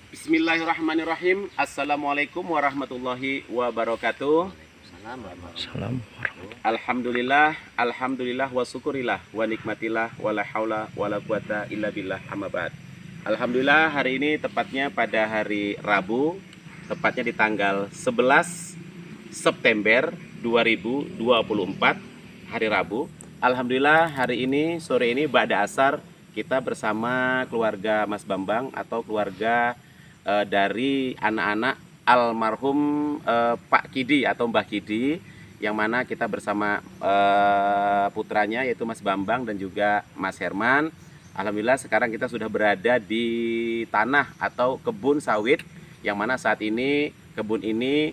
Bismillahirrahmanirrahim. Assalamualaikum warahmatullahi wabarakatuh. Salam. Alhamdulillah, alhamdulillah wa syukurillah wa nikmatillah wa la haula wa la quwata illa billah amma ba'd. Alhamdulillah, hari ini tepatnya pada hari Rabu, tepatnya di tanggal 11 September 2024, hari Rabu. Alhamdulillah, hari ini sore ini ba'da asar kita bersama keluarga Mas Bambang atau keluarga dari anak-anak almarhum Pak Kidi atau Mbah Kidi, yang mana kita bersama putranya yaitu Mas Bambang dan juga Mas Herman. Alhamdulillah sekarang kita sudah berada di tanah atau kebun sawit, yang mana saat ini kebun ini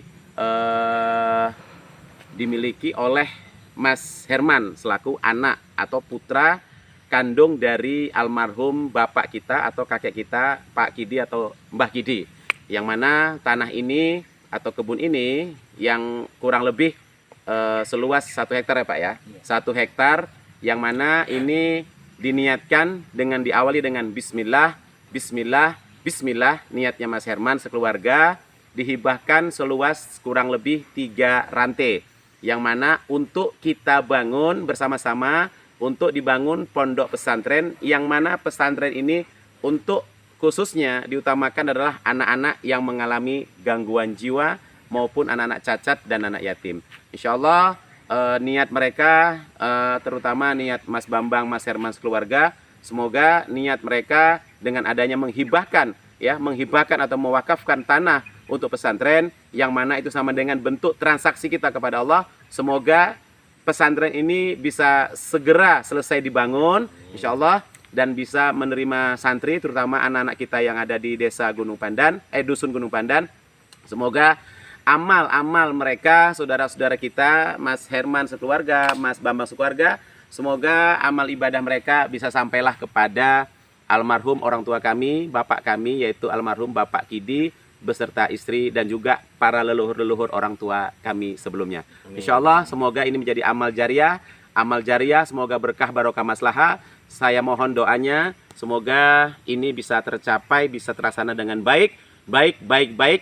dimiliki oleh Mas Herman selaku anak atau putra kandung dari almarhum bapak kita atau kakek kita Pak Kidi atau Mbah Kidi, yang mana tanah ini atau kebun ini yang kurang lebih seluas 1 hektar ya Pak ya, 1 hektar, yang mana ini diniatkan dengan diawali dengan Bismillah, Bismillah, Bismillah, niatnya Mas Herman sekeluarga dihibahkan seluas kurang lebih 3 rantai, yang mana untuk kita bangun bersama-sama untuk dibangun pondok pesantren, yang mana pesantren ini untuk khususnya diutamakan adalah anak-anak yang mengalami gangguan jiwa maupun anak-anak cacat dan anak yatim. Insya Allah niat mereka, terutama niat Mas Bambang, Mas Herman sekeluarga, semoga niat mereka dengan adanya menghibahkan atau mewakafkan tanah untuk pesantren, yang mana itu sama dengan bentuk transaksi kita kepada Allah. Semoga pesantren ini bisa segera selesai dibangun, insya Allah, dan bisa menerima santri, terutama anak-anak kita yang ada di desa Gunung Pandan, Dusun Gunung Pandan. Semoga amal-amal mereka, saudara-saudara kita, Mas Herman sekeluarga, Mas Bambang sekeluarga, semoga amal ibadah mereka bisa sampailah kepada almarhum orang tua kami, bapak kami, yaitu almarhum Bapak Kidi beserta istri dan juga para leluhur-leluhur orang tua kami sebelumnya. Insya Allah semoga ini menjadi amal jariah, semoga berkah barokah maslahah. Saya mohon doanya, semoga ini bisa tercapai, bisa terlaksana dengan baik,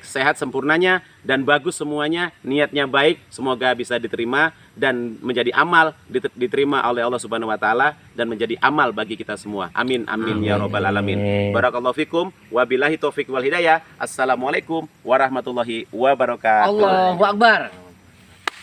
sehat sempurnanya dan bagus semuanya, niatnya baik, semoga bisa diterima dan menjadi amal, diterima oleh Allah Subhanahu wa taala dan menjadi amal bagi kita semua. Amin amin ya robbal alamin. Barakallahu fikum, wabillahi taufik wal hidayah. Assalamualaikum warahmatullahi wabarakatuh. Allahu Akbar.